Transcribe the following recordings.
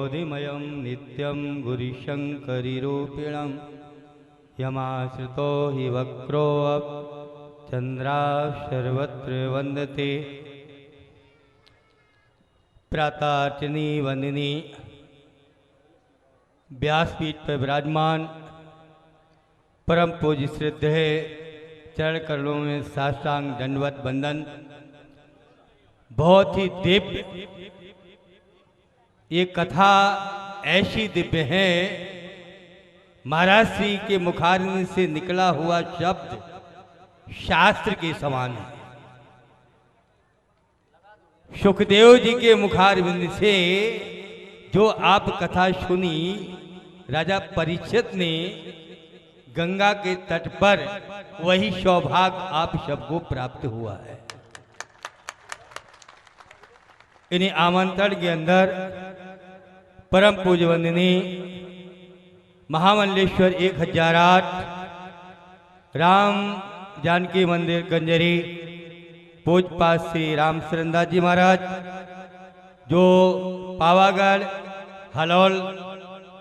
ज्योतिर्मयं नित्यं गुरुशङ्करिरूपिणं यमाश्रितो हि वक्रोऽप् चन्द्राः सर्वत्र वन्दते। प्रातर्चनी वंदनी व्यासपीठ पर विराजमान परम पूज्य श्रद्धेय चरण करों में साष्टांग दंडवत बंदन। बहुत ही दिव्य ये कथा ऐसी दिव्य है, महाराज श्री के मुखारविंद से निकला हुआ शब्द शास्त्र के समान है। सुखदेव जी के मुखारविंद से जो आप कथा सुनी, राजा परीक्षित ने गंगा के तट पर, वही सौभाग्य आप सबको प्राप्त हुआ है। इन्हीं आमंत्रण के अंदर परम पूज्य वंदनी महामंडलेश्वर 1008 राम जानकी मंदिर गंजरी पूजपाठ श्री राम शरणदास जी महाराज, जो पावागढ़ हलौल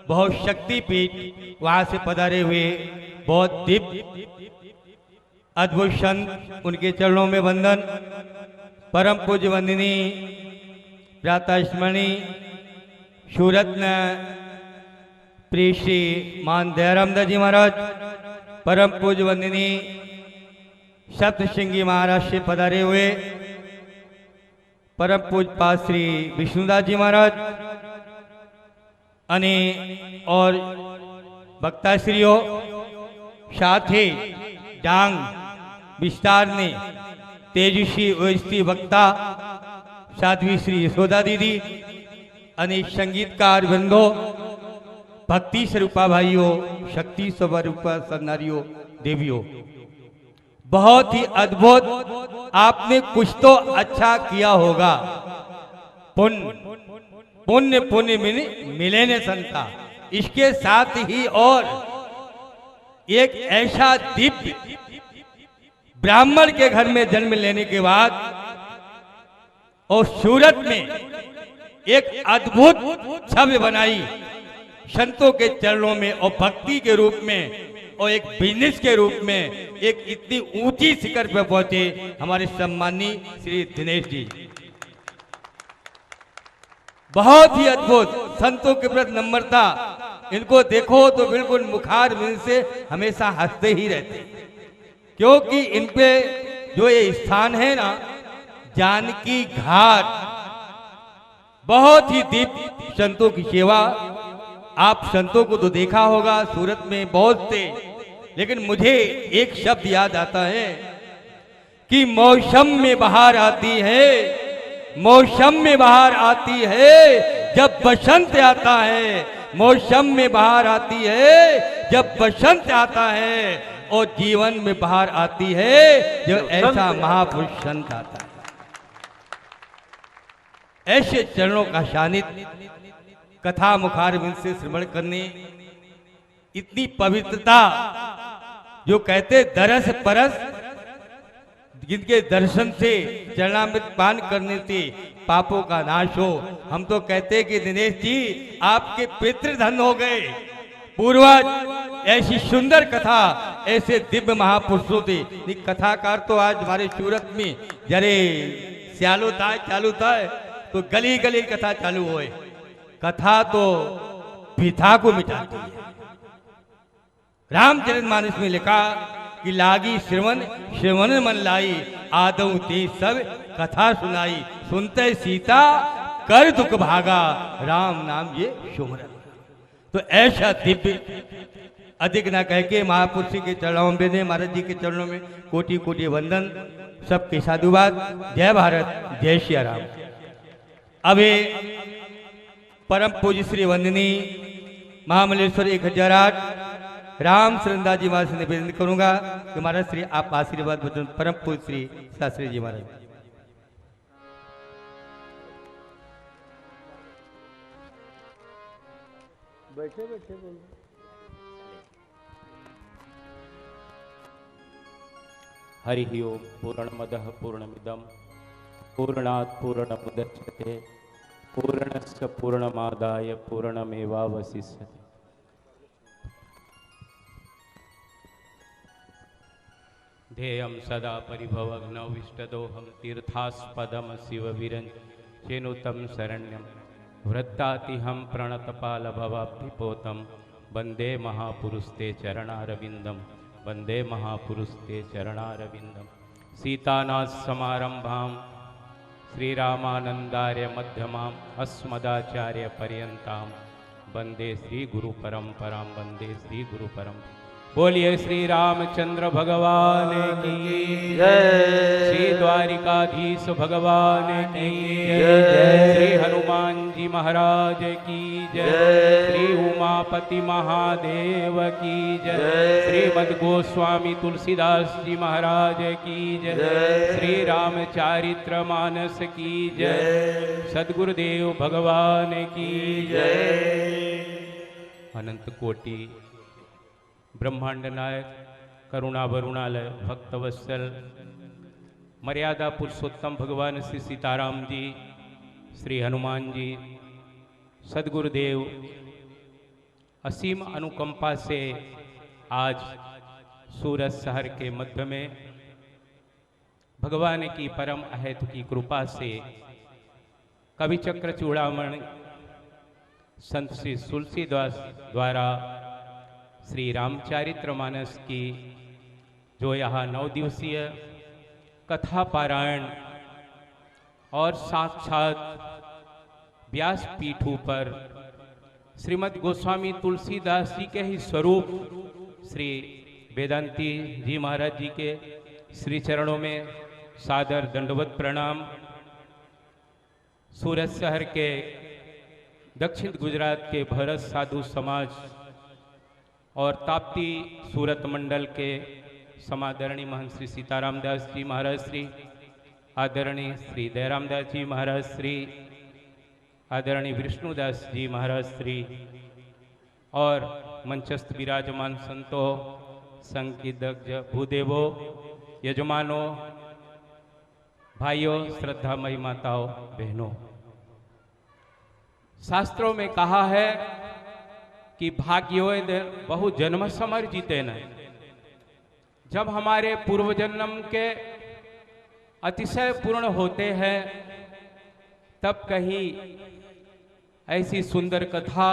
बहुत शक्तिपीठ वहाँ से पधारे हुए बहुत दिव्य अद्भुत संत, उनके चरणों में वंदन। परम पूज्य वंदनी प्रातः स्मरणी सुरत्न प्रिय श्री मान दयारामदास जी महाराज, परम पूज्य वंदनी सप्तसिंगी महाराज से पधारे हुए परम पूज्य श्री विष्णुदास जी महाराज अने और वक्ताश्रियों, साथ ही डांग विस्तार ने तेजस्वी ओजस्वी वक्ता साध्वी श्री यशोदा दीदी अने संगीतकार बंधो, भक्ति स्वरूपा भाइयों, शक्ति स्वरूपा सन्नारियों, देवियों, बहुत ही अद्भुत। आपने कुछ तो अच्छा किया होगा। पुण्य पुण्य मिले ने संता। इसके साथ ही और एक ऐसा दिव्य ब्राह्मण के घर में जन्म लेने के बाद और सूरत में एक अद्भुत छवि बनाई संतों के चरणों में और भक्ति के रूप में और एक बिजनेस के रूप में एक इतनी ऊंची शिखर पर पहुंचे हमारे सम्मानी श्री दिनेश जी। बहुत ही अद्भुत संतों के प्रति नम्रता, इनको देखो तो बिल्कुल मुखारविंद से हमेशा हंसते ही रहते, क्योंकि इन पे जो ये स्थान है ना, जानकी घाट, बहुत ही दिव्य संतों की सेवा। आप संतों को तो देखा होगा सूरत में बहुत से, लेकिन मुझे एक शब्द याद आता है कि मौसम में बहार आती है, मौसम में बहार आती है जब बसंत आता है, मौसम में बहार आती है जब बसंत आता है, और जीवन में बहार आती है जब ऐसा महापुरुष संत आता है। ऐसे चरणों का सानिध्य कथा मुखारविंद से श्रवण करने, इतनी पवित्रता, जो कहते दरस परस, जिनके दर्शन से चरणामृत पान करने से पापों का नाश हो। हम तो कहते कि दिनेश जी आपके पितृधन हो गए, पूर्वज ऐसी सुंदर कथा, ऐसे दिव्य महापुरुषों थे। कथाकार तो आज हमारे सूरत में जरे स्यालो था चालू था तो गली गली कथा चालू होए। कथा तो पिता को मिटाती है। रामचरितमानस में लिखा कि लागी श्रवण श्रवण मन लाई, आदौ ते सब कथा सुनाई, सुनते सीता कर दुख भागा, राम नाम ये सुमरन। तो ऐसा दिव्य अधिक ना कह के महापुरुष के चरणों में दे, महाराज जी के चरणों में कोटि कोटि वंदन, सबके साधुवाद। जय भारत, जय श्री राम। अभी परम पूज्य श्री वंदनी महामंडलेश्वर 1008 राम शरणदास जी महाराज से निवेदन करूंगा कि महाराज श्री आप आशीर्वाद वचन परम पूज्य श्री शास्त्री जी महाराज। बैठे बैठे बोल। हरि ओम। पूर्णमदः पूर्णमिदं पूर्णात् पूर्णमुदच्यते पूर्णस्य पूर्णमादाय पूर्णमेवावशिष्यते। ध्येयं सदा परिभवग्नविष्टदोहं तीर्थास्पदं शिवविरञ्चेनुतं शरण्यं वृत्तातिहं प्रणतपालभवाब्धिपोतं वन्दे महापुरुषते चरणारविन्दं वन्दे महापुरुषते चरणारविन्दं। सीतानाथ समारंभां श्रीरामानंदार्य मध्यमां अस्मदाचार्य पर्यन्तां वन्दे श्री गुरु परंपरां वन्दे श्री गुरु परंपरा। बोलिए श्री रामचंद्र भगवान की जय, श्री द्वारिकाधीश भगवान की जय, श्री हनुमान जी महाराज की जय, श्री उमापति महादेव की जय, श्रीमद् गोस्वामी तुलसीदास जी महाराज की जय, श्री रामचरित्र मानस की जय, सद्गुरुदेव भगवान की जय। अनंत कोटि ब्रह्मांड नायक करुणा वरुणालय भक्तवत्सल मर्यादा पुरुषोत्तम भगवान श्री सीताराम जी, श्री हनुमान जी, सद्गुरुदेव असीम अनुकंपा से आज सूरत शहर के मध्य में भगवान की परम अहेतु की कृपा से कवि चक्र चूड़ामणि संत श्री तुलसीदास द्वारा श्री रामचरितमानस की जो यहाँ 9 दिवसीय कथा पारायण और साक्षात व्यासपीठों पर श्रीमद् गोस्वामी तुलसीदास जी के ही स्वरूप श्री वेदांती जी महाराज जी के श्री चरणों में सादर दंडवत प्रणाम। सूरत शहर के दक्षिण गुजरात के भरत साधु समाज और ताप्ती सूरत मंडल के समादरणीय महंत श्री सीताराम दास जी महाराज श्री, आदरणीय श्री दयाराम दास जी महाराज श्री, आदरणीय विष्णुदास जी महाराज श्री और मंचस्थ विराजमान संतों, संगीतज्ञ भूदेवों, यजमानों, भाइयों, श्रद्धामयी माताओं, बहनों। शास्त्रों में कहा है कि भाग्योद बहु जन्म समर्जिते न। जब हमारे पूर्व जन्म के अतिशय पूर्ण होते हैं तब कहीं ऐसी सुंदर कथा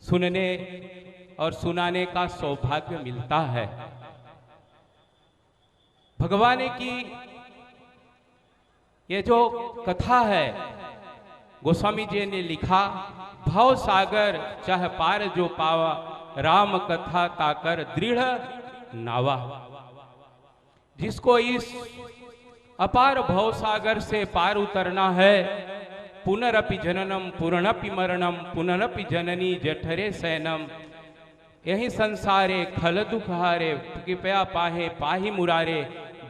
सुनने और सुनाने का सौभाग्य मिलता है। भगवान की ये जो कथा है गोस्वामी जी ने लिखा, भव सागर चाह पार जो पावा राम कथा ताकर दृढ़ नावा। जिसको इस अपार भव सागर से पार उतरना है, पुनरपि जननम पुनरपि मरणम पुनरपि जननी जठरे सैनम। यही संसारे खल दुख हारे कृपया पाहे पाही मुरारे।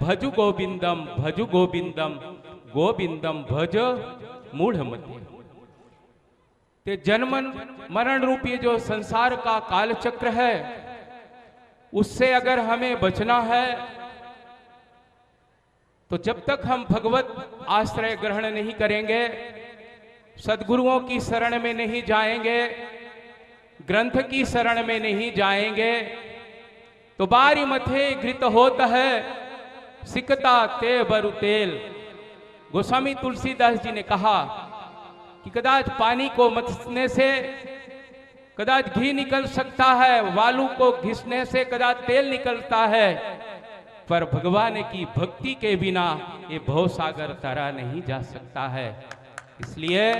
भजु गोविंदम भजु गोविंदम गोविंदम भज मूढ़ मते। ते जन्म मरण रूपी जो संसार का काल चक्र है, उससे अगर हमें बचना है तो जब तक हम भगवत आश्रय ग्रहण नहीं करेंगे, सद्गुरुओं की शरण में नहीं जाएंगे, ग्रंथ की शरण में नहीं जाएंगे, तो बारी मथे घृत होत है सिकता ते बरु तेल। गोस्वामी तुलसीदास जी ने कहा कि कदाच पानी को मथने से कदाच घी निकल सकता है, वालू को घिसने से कदाच तेल निकलता है, पर भगवान की भक्ति के बिना ये भवसागर तरा नहीं जा सकता है। इसलिए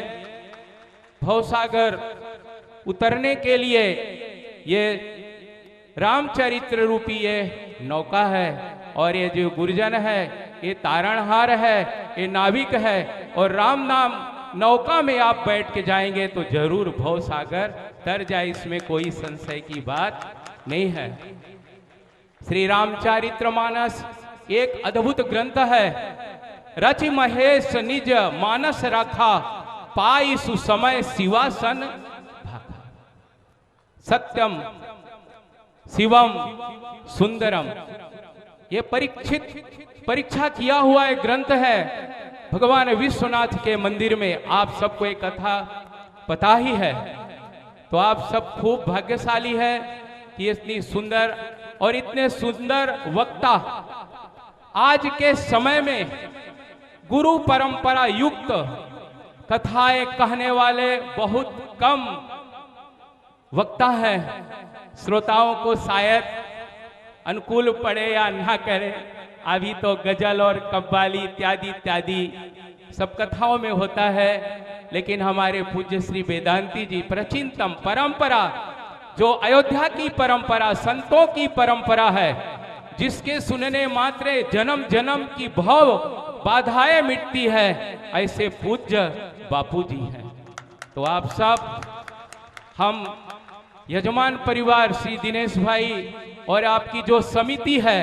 भवसागर उतरने के लिए ये रामचरित्र रूपी ये नौका है, और ये जो गुरुजन है ये तारणहार है, ये नाविक है, और राम नाम नौका में आप बैठ के जाएंगे तो जरूर भवसागर तर जाए, इसमें कोई संशय की बात नहीं है। श्री रामचरितमानस एक अद्भुत ग्रंथ है। रचि महेश निज मानस रखा पाई सुसमय शिवासन भाखा। सत्यम शिवम सुंदरम, ये परीक्षा किया हुआ एक ग्रंथ है। भगवान विश्वनाथ के मंदिर में आप सबको एक कथा पता ही है, तो आप सब खूब भाग्यशाली है कि इतनी सुंदर और इतने सुंदर वक्ता आज के समय में गुरु परंपरा युक्त कथाएं कहने वाले बहुत कम वक्ता हैं। श्रोताओं को शायद अनुकूल पड़े या ना करे, अभी तो गजल और कव्वाली इत्यादि इत्यादि सब कथाओं में होता है, लेकिन हमारे पूज्य श्री वेदांती जी प्राचीनतम परंपरा, जो अयोध्या की परंपरा, संतों की परंपरा है, जिसके सुनने मात्र जन्म जन्म की भव बाधाएं मिटती है, ऐसे पूज्य बापू जी हैं। तो आप सब, हम यजमान परिवार श्री दिनेश भाई और आपकी जो समिति है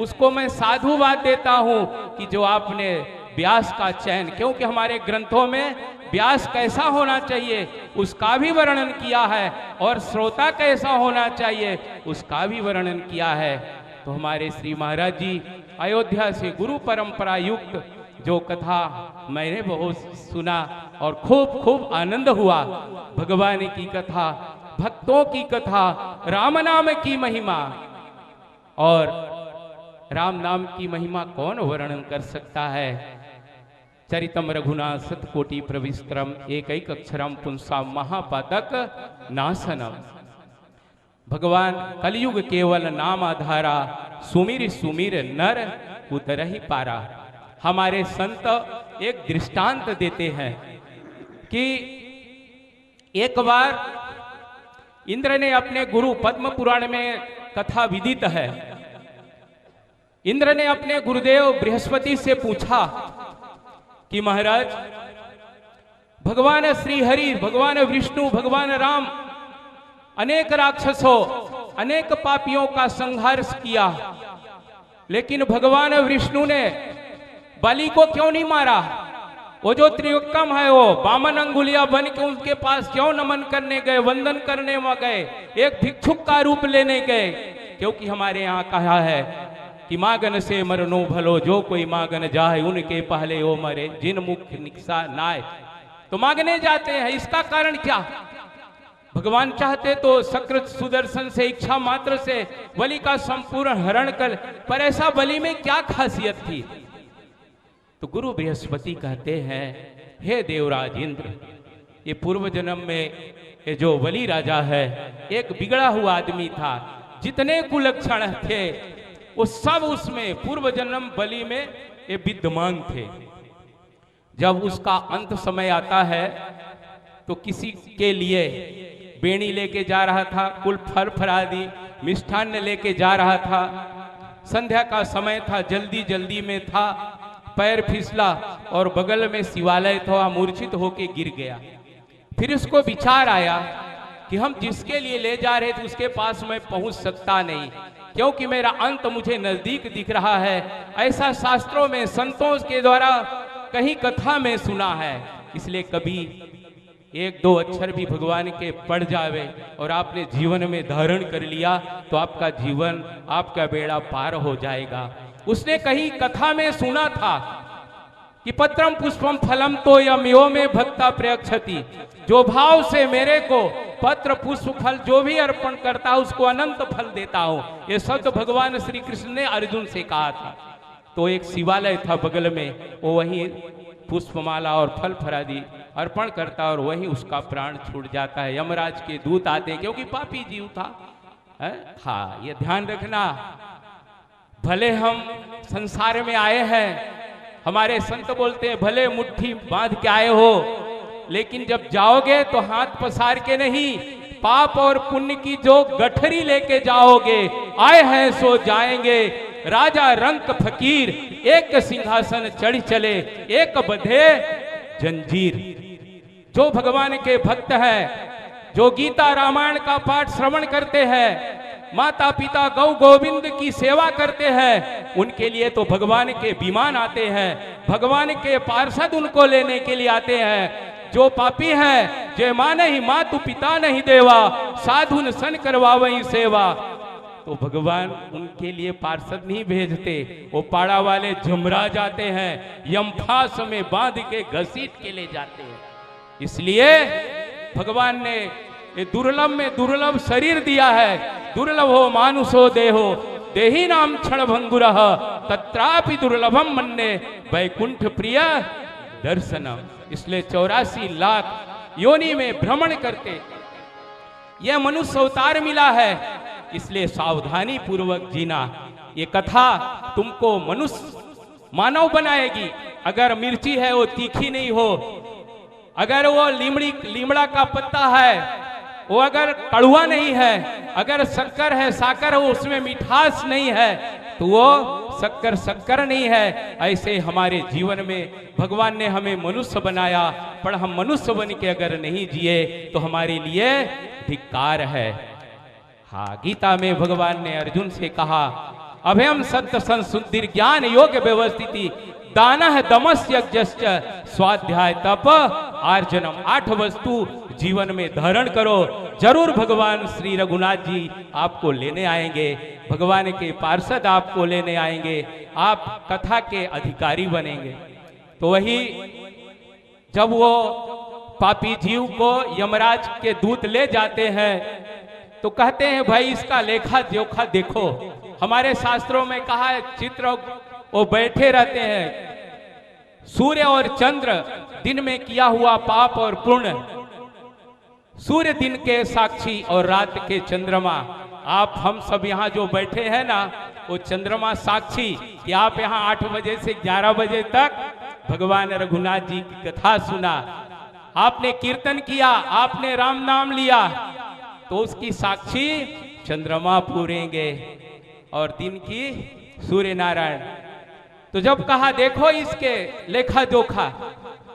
उसको मैं साधुवाद देता हूं कि जो आपने व्यास का चयन, क्योंकि हमारे ग्रंथों में व्यास कैसा होना चाहिए उसका भी वर्णन किया है और श्रोता कैसा होना चाहिए उसका भी वर्णन किया है। तो हमारे श्री महाराज जी अयोध्या से गुरु परंपरा युक्त जो कथा मैंने बहुत सुना और खूब खूब आनंद हुआ। भगवान की कथा, भक्तों की कथा, राम नाम की महिमा, और राम नाम की महिमा कौन वर्णन कर सकता है। चरितम रघुनाथ शतकोटि प्रविस्तरम एकैक अक्षरम पुंसा महापातक नाशनम। भगवान कलयुग केवल नाम आधारा, सुमिर सुमिर नर उतरहि पारा। हमारे संत एक दृष्टांत देते हैं कि एक बार इंद्र ने अपने गुरु, पद्म पुराण में कथा विदित है, इंद्र ने अपने गुरुदेव बृहस्पति से पूछा कि महाराज, भगवान श्री हरि, भगवान विष्णु, भगवान राम अनेक राक्षसों, अनेक पापियों का संहार किया, लेकिन भगवान विष्णु ने बलि को क्यों नहीं मारा? वो जो त्रिविक्रम है, वो बामन अंगुलिया बन के उनके पास क्यों नमन करने गए, वंदन करने में गए, एक भिक्षुक का रूप लेने गए? क्योंकि हमारे यहाँ कहा है कि मागन से मरनो भलो, जो कोई मागन जाए उनके पहले वो मरे, जिन मुख निक्सा नाय। तो मांगने जाते हैं, इसका कारण क्या? भगवान चाहते तो सकृत सुदर्शन से इच्छा मात्र से बलि का संपूर्ण हरण कर, पर ऐसा बलि में क्या खासियत थी? तो गुरु बृहस्पति कहते हैं, हे देवराज इंद्र, ये पूर्व जन्म में ये जो बलि राजा है एक बिगड़ा हुआ आदमी था, जितने कुलक्षण थे वो सब उसमें पूर्व जन्म बलि में ये विद्यमान थे। जब उसका अंत समय आता है तो किसी के लिए बेणी लेके जा रहा था, कुल फल फरादी मिष्ठान्न लेके जा रहा था, संध्या का समय था, जल्दी जल्दी में था, पैर फिसला और बगल में शिवालय था, मूर्छित होके गिर गया। फिर उसको विचार आया कि हम जिसके लिए ले जा रहे थे उसके पास मैं पहुंच सकता नहीं, क्योंकि मेरा अंत मुझे नजदीक दिख रहा है। ऐसा शास्त्रों में संतों के द्वारा कहीं कथा में सुना है, इसलिए कभी एक दो अक्षर भी भगवान के पढ़ जावे और आपने जीवन में धारण कर लिया तो आपका जीवन, आपका बेड़ा पार हो जाएगा। उसने कहीं कथा में सुना था कि पत्रम पुष्पम फलम तो यमयो में भक्ता प्रयक्षति, जो भाव से मेरे को पत्र पुष्प फल जो भी अर्पण करता है उसको अनंत फल देता हूं। ये शब्द भगवान श्री कृष्ण ने अर्जुन से कहा था। तो एक शिवालय था बगल में, वो वहीं पुष्पमाला और फल फरादी अर्पण करता और वहीं उसका प्राण छूट जाता है। यमराज के दूत आते हैं, क्योंकि पापी जीव था। हाँ, ये ध्यान रखना, भले हम संसार में आए हैं, हमारे संत बोलते हैं भले मुट्ठी बांध के आए हो, लेकिन जब जाओगे तो हाथ पसार के नहीं, पाप और पुण्य की जो गठरी लेके जाओगे, आए हैं सो जाएंगे। राजा रंक फकीर एक सिंहासन चढ़ चले, एक बंधे जंजीर। जो भगवान के भक्त हैं, जो गीता रामायण का पाठ श्रवण करते हैं, माता पिता गौ गोविंद की सेवा करते हैं, उनके लिए तो भगवान के विमान आते हैं, भगवान के पार्षद उनको लेने के लिए आते हैं। जो पापी है, जय माँ नहीं मातु पिता नहीं देवा, साधुन सन करवा वही सेवा। तो भगवान उनके लिए पार्षद नहीं भेजते, वो पाड़ा वाले झुमरा जाते हैं, यमफास में बांध के घसीट के ले जाते हैं। इसलिए भगवान ने ये दुर्लभ में दुर्लभ शरीर दिया है। दुर्लभ हो मानुषो देहो देही नाम क्षण भंगुरः तत्रापि दुर्लभम मन्ने वैकुंठ प्रिय दर्शनम। इसलिए 84 लाख योनि में भ्रमण करते यह मनुष्य अवतार मिला है, इसलिए सावधानी पूर्वक जीना। ये कथा तुमको मनुष्य मानव बनाएगी। अगर मिर्ची है वो तीखी नहीं हो, अगर वो लीमड़ा का पत्ता है वो अगर कड़वा नहीं है, अगर शक्कर है साकर हो उसमें मिठास नहीं है, तो वो शक्कर नहीं है। ऐसे हमारे जीवन में भगवान ने हमें मनुष्य बनाया, पर हम मनुष्य बन के अगर नहीं जिए तो हमारे लिए धिक्कार है। हाँ, गीता में भगवान ने अर्जुन से कहा, अभयम सत्य संसुद्धि ज्ञान योग व्यवस्थिति दानः दमस्य यज्ञश्च स्वाध्याय तप आर्जनम। 8 वस्तु जीवन में धारण करो। जरूर भगवान श्री रघुनाथ जी आपको लेने आएंगे, भगवान के पार्षद आपको लेने आएंगे, आप कथा के अधिकारी बनेंगे। तो वही जब वो पापी जीव को यमराज के दूत ले जाते हैं तो कहते हैं भाई इसका लेखा जोखा देखो। हमारे शास्त्रों में कहा है चित्र वो बैठे रहते हैं, सूर्य और चंद्र दिन में किया हुआ पाप और पुण्य, सूर्य दिन के साक्षी और रात के चंद्रमा। आप हम सब यहाँ जो बैठे हैं ना, वो चंद्रमा साक्षी कि आप यहाँ 8 बजे से 11 बजे तक भगवान रघुनाथ जी की कथा सुना, आपने कीर्तन किया, आपने राम नाम लिया, तो उसकी साक्षी चंद्रमा पूरेंगे और दिन की सूर्य नारायण। तो जब कहा देखो इसके लेखा जोखा,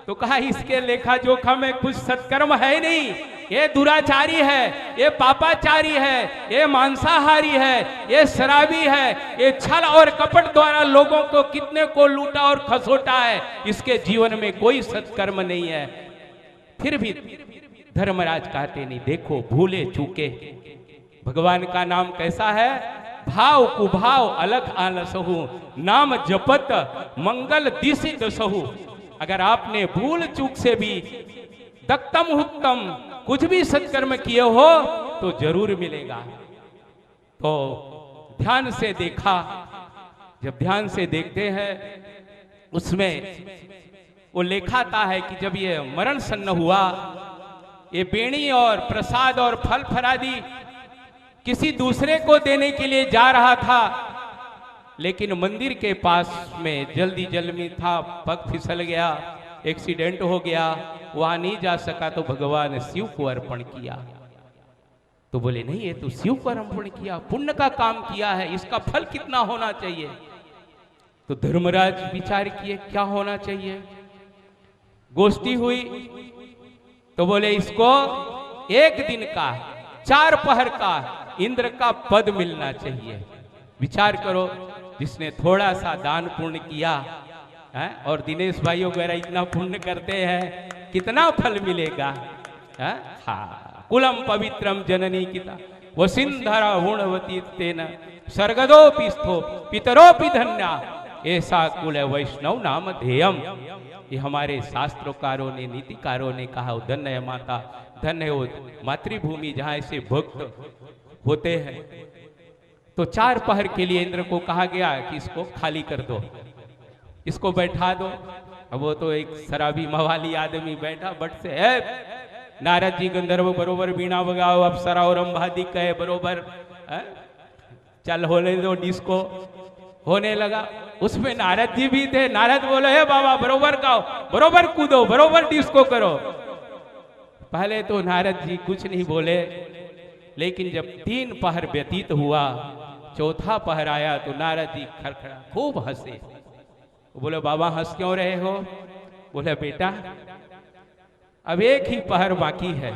तो कहा इसके लेखा जोखा में कुछ सत्कर्म है नहीं, ये दुराचारी है, ये पापाचारी है, ये मांसाहारी है, ये शराबी है, ये छल और कपट द्वारा लोगों को कितने को लूटा और खसोटा है, इसके जीवन में कोई सत्कर्म नहीं है। फिर भी धर्मराज कहते नहीं, देखो भूले चूके भगवान का नाम कैसा है, भाव कुभाव अलग आलसहु नाम जपत मंगल दिशि दसहु। अगर आपने भूल चूक से भी दक्तम हुक्तम कुछ भी सत्कर्म किए हो तो जरूर मिलेगा। तो ध्यान से देखा, जब ध्यान से देखते हैं उसमें वो लिखाता है कि जब ये मरण सन्न हुआ, ये बेणी और प्रसाद और फल फरादी किसी दूसरे को देने के लिए जा रहा था, लेकिन मंदिर के पास में जल्दी में था, पग फिसल गया, एक्सीडेंट हो गया, वहां नहीं जा सका, तो भगवान शिव को अर्पण किया। तो बोले नहीं, ये तो शिव को अर्पण किया, पुण्य का काम किया है, इसका फल कितना होना चाहिए। तो धर्मराज विचार किए क्या होना चाहिए। गोष्ठी हुई तो बोले इसको 1 दिन का 4 पहर का इंद्र का पद मिलना चाहिए। विचार करो, जिसने थोड़ा सा दान पुण्य किया है, और दिनेश भाई वगैरह इतना पुण्य करते हैं, कितना फल मिलेगा। हाँ, कुलम पवित्रम जननी किता वसिंधरा गुणवती तेन सर्गदोपि स्थो पितरोपि धन्या ऐसा कुल वैष्णव नाम ध्येयम। ये हमारे शास्त्रोकारों ने नीतिकारों ने कहा, धन्य है माता, धन्य है वो मातृभूमि जहाँ ऐसे भक्त होते हैं। तो 4 पहर के लिए इंद्र को कहा गया कि इसको खाली कर दो, इसको बैठा दो। अब वो तो एक शराबी मवाली आदमी बैठा बट से है, नारद जी गंधर्व बरोबर बीणा बगाओ, अप्सरा और अंबादी कहे बरोबर चल होने दो, डिस्को होने लगा। उसमें नारद जी भी थे, नारद बोले हे बाबा बरोबर गाओ, बरोबर कूदो, बरोबर डिस्को करो। पहले तो नारद जी कुछ नहीं बोले, लेकिन जब 3 पहर व्यतीत हुआ, 4था पहर आया तो नारद जी खड़खड़ा खूब हंसे। बोले बाबा हंस क्यों रहे हो। बोले बेटा अब 1 ही पहर बाकी है,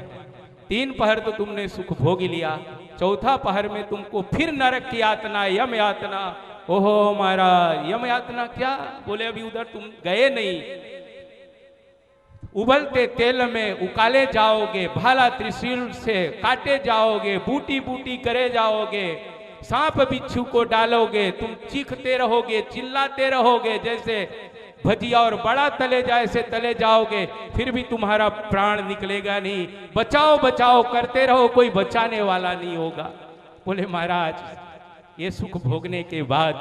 3 पहर तो तुमने सुख भोग लिया, 4था पहर में तुमको फिर नरक की यातना, यम यातना। ओहो महाराज यम यातना क्या। बोले अभी उधर तुम गए नहीं, उबलते तेल में उकाले जाओगे, भाला त्रिशूल से काटे जाओगे, बूटी बूटी करे जाओगे, सांप बिच्छू को डालोगे, तुम चीखते रहोगे, चिल्लाते रहोगे, जैसे भजिया और बड़ा तले जाए से तले जाओगे, फिर भी तुम्हारा प्राण निकलेगा नहीं। बचाओ बचाओ करते रहो, कोई बचाने वाला नहीं होगा। बोले महाराज, ये सुख भोगने के बाद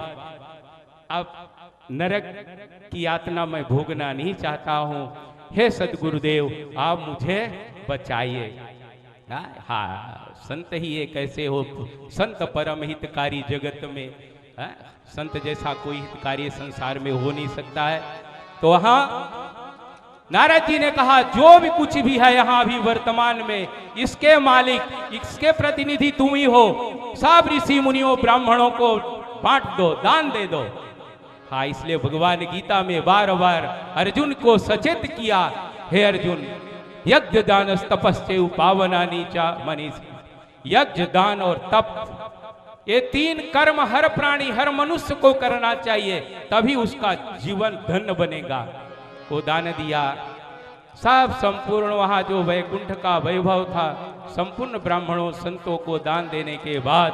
अब नरक की यातना मैं भोगना नहीं चाहता हूं। हे सदगुरुदेव, आप मुझे बचाइए। हाँ, संत ही एक ऐसे हो, संत परम हितकारी जगत में, संत जैसा कोई हितकारी संसार में हो नहीं सकता है। तो वहां नारद जी ने कहा, जो भी कुछ भी है यहां अभी वर्तमान में, इसके मालिक, इसके प्रतिनिधि तुम ही हो। सब ऋषि मुनियों ब्राह्मणों को बांट दो, दान दे दो। हाँ, इसलिए भगवान गीता में बार बार अर्जुन को सचेत किया, हे अर्जुन, यज्ञ दान तपस्या पावनानि च मनीषी। यज्ञ, दान और तप, ये तीन कर्म हर प्राणी, हर मनुष्य को करना चाहिए, तभी उसका जीवन धन्य बनेगा। वो दान दिया, सब संपूर्ण वहां जो वैकुंठ का वैभव था, संपूर्ण ब्राह्मणों संतों को दान देने के बाद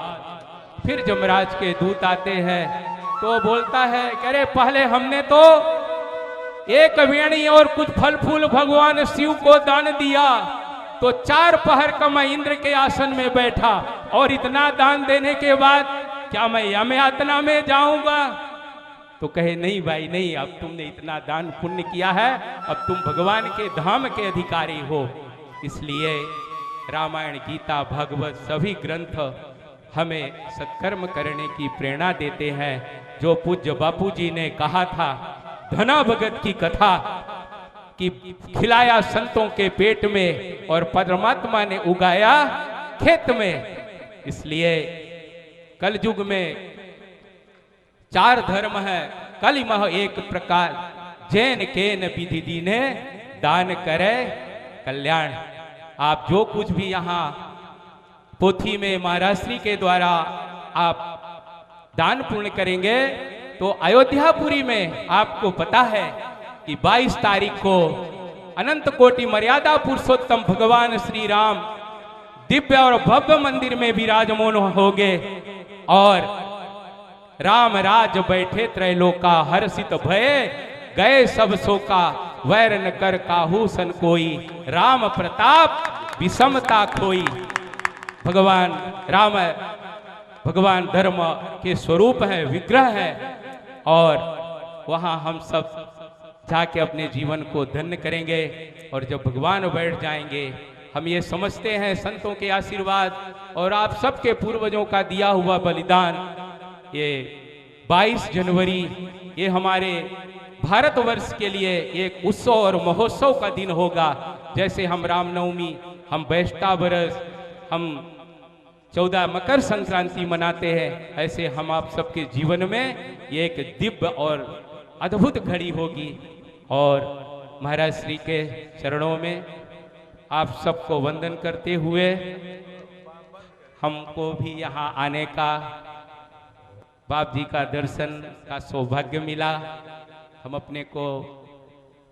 फिर यमराज के दूत आते हैं। तो बोलता है, अरे पहले हमने तो एक वेणी और कुछ फल फूल भगवान शिव को दान दिया, तो 4 पहर का मैं इंद्र के आसन में बैठा, और इतना दान देने के बाद क्या मैं यम यातना में जाऊंगा? तो कहे, नहीं भाई नहीं, अब तुमने इतना दान पुण्य किया है, अब तुम भगवान के धाम के अधिकारी हो। इसलिए रामायण, गीता, भागवत सभी ग्रंथ हमें सत्कर्म करने की प्रेरणा देते हैं। जो पूज्य बापू जी ने कहा था, धना भगत की कथा कि खिलाया संतों के पेट में और परमात्मा ने उगाया खेत में। इसलिए कलयुग में 4 धर्म है, कलिमह एक प्रकार, जैन केन विधि दीने दान करे कल्याण। आप जो कुछ भी यहाँ पोथी में महाराज श्री के द्वारा आप दान पुण्य करेंगे, तो अयोध्यापुरी में आपको पता है कि 22 तारीख को अनंत कोटि मर्यादा पुरुषोत्तम भगवान श्री राम दिव्य और भव्य मंदिर में विराजमान होंगे, और राम राज बैठे त्रैलोका, हर्षित भये गए सब शोका, वैर न कर काहू सन कोई, राम प्रताप विषमता खोई। भगवान राम भगवान धर्म के स्वरूप है, विग्रह है, और वहां हम सब जाके अपने जीवन को धन्य करेंगे। और जब भगवान बैठ जाएंगे, हम ये समझते हैं संतों के आशीर्वाद और आप सबके पूर्वजों का दिया हुआ बलिदान, ये 22 जनवरी ये हमारे भारतवर्ष के लिए एक उत्सव और महोत्सव का दिन होगा। जैसे हम रामनवमी, हम बैष्टा बरस, हम 14 मकर संक्रांति मनाते हैं, ऐसे हम आप सबके जीवन में ये एक दिव्य और अद्भुत घड़ी होगी। और महाराज श्री के चरणों में आप सबको वंदन करते हुए हमको भी यहाँ आने का, बाप जी का दर्शन का सौभाग्य मिला। हम अपने को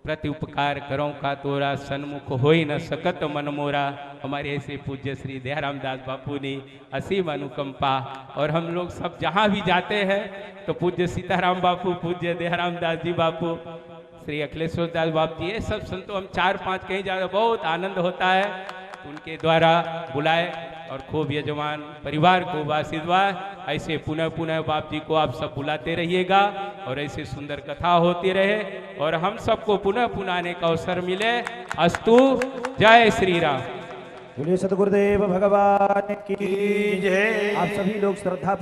प्रति उपकार करो का तोरा, सन्मुख हो ही न सकत मन मोरा। हमारे ऐसे पूज्य श्री दयाराम दास बापू ने असीम अनुकंपा, और हम लोग सब जहाँ भी जाते हैं तो पूज्य सीताराम बापू, पूज्य दयाराम दास जी बापू, श्री अखिलेश्वर दास बापू जी, ये सब संतों हम 4-5 कहीं जाते, बहुत आनंद होता है। उनके द्वारा बुलाए और खूब यजमान परिवार को आशीर्वाद, ऐसे पुनः पुनः बाप जी को आप सब बुलाते रहिएगा, और ऐसे सुंदर कथा होती रहे, और हम सबको पुनः पुनः आने का अवसर मिले। अस्तु, जय श्री राम। बोलिए सतगुरुदेव भगवान की जय। आप सभी लोग श्रद्धा